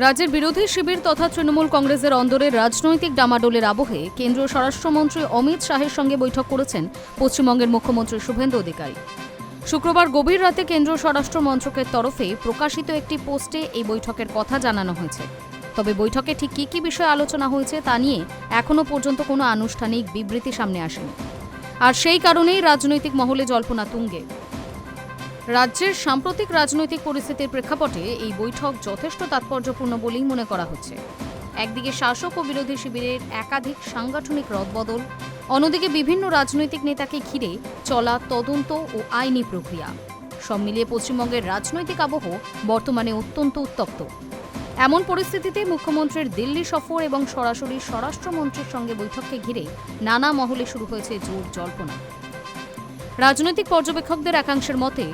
রাজ্যের বিরোধী শিবির তথা তৃণমূল কংগ্রেসের অন্দরের রাজনৈতিক ডামাডোলের আবহে কেন্দ্রীয় স্বরাষ্ট্রমন্ত্রী অমিত শাহের সঙ্গে বৈঠক করেছেন পশ্চিমবঙ্গের মুখ্যমন্ত্রী শুভেন্দু অধিকারী। শুক্রবার গভীর রাতে কেন্দ্রীয় স্বরাষ্ট্র মন্ত্রকের তরফে প্রকাশিত একটি পোস্টে এই বৈঠকের কথা জানানো হয়েছে। তবে বৈঠকে ঠিক কী কী বিষয়ে আলোচনা হয়েছে তা নিয়ে এখনও পর্যন্ত কোনো আনুষ্ঠানিক বিবৃতি সামনে আসেনি। আর সেই কারণেই রাজনৈতিক মহলে জল্পনা তুঙ্গে। রাজ্যের সাম্প্রতিক রাজনৈতিক পরিস্থিতির প্রেক্ষাপটে এই বৈঠক যথেষ্ট তাৎপর্যপূর্ণ বলেই মনে করা হচ্ছে। একদিকে শাসক ও বিরোধী শিবিরের একাধিক সাংগঠনিক রদবদল, অন্যদিকে বিভিন্ন রাজনৈতিক নেতাকে ঘিরে চলা তদন্ত ও আইনি প্রক্রিয়া, সব মিলিয়ে পশ্চিমবঙ্গের রাজনৈতিক আবহ বর্তমানে অত্যন্ত উত্তপ্ত। এমন পরিস্থিতিতে মুখ্যমন্ত্রীর দিল্লি সফর এবং সরাসরি স্বরাষ্ট্রমন্ত্রীর সঙ্গে বৈঠককে ঘিরে নানা মহলে শুরু হয়েছে জোর জল্পনা। রাজনৈতিক পর্যবেক্ষকদের একাংশের মতে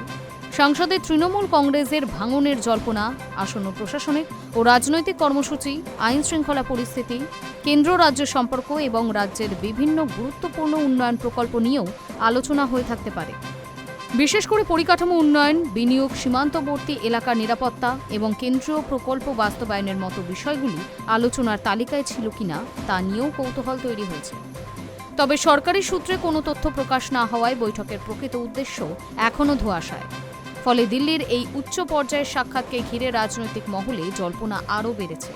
সংসদে তৃণমূল কংগ্রেসের ভাঙনের জল্পনা, আসন্ন প্রশাসনিক ও রাজনৈতিক কর্মসূচি, আইন শৃঙ্খলা পরিস্থিতি, কেন্দ্র রাজ্য সম্পর্ক এবং রাজ্যের বিভিন্ন গুরুত্বপূর্ণ উন্নয়ন প্রকল্প নিয়েও আলোচনা হয়ে থাকতে পারে। বিশেষ করে পরিকাঠামো উন্নয়ন, বিনিয়োগ, সীমান্তবর্তী এলাকার নিরাপত্তা এবং কেন্দ্রীয় প্রকল্প বাস্তবায়নের মতো বিষয়গুলি আলোচনার তালিকায় ছিল কিনা তা নিয়েও কৌতূহল তৈরি হয়েছে। তবে সরকারি সূত্রে কোনো তথ্য প্রকাশ না হওয়ায় বৈঠকের প্রকৃত উদ্দেশ্য এখনও ধোঁয়াশায়। ফলে দিল্লির এই উচ্চ পর্যায়ের সাক্ষাৎকে ঘিরে রাজনৈতিক মহলে জল্পনা আরও বেড়েছে।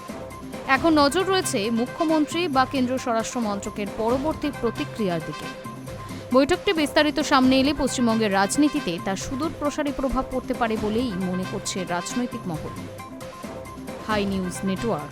এখন নজর রয়েছে মুখ্যমন্ত্রী বা কেন্দ্রীয় স্বরাষ্ট্র মন্ত্রকের পরবর্তী প্রতিক্রিয়ার দিকে। বৈঠকটি বিস্তারিত সামনে এলে পশ্চিমবঙ্গের রাজনীতিতে তার সুদূর প্রসারী প্রভাব পড়তে পারে বলেই মনে করছে রাজনৈতিক মহল। Hi news network.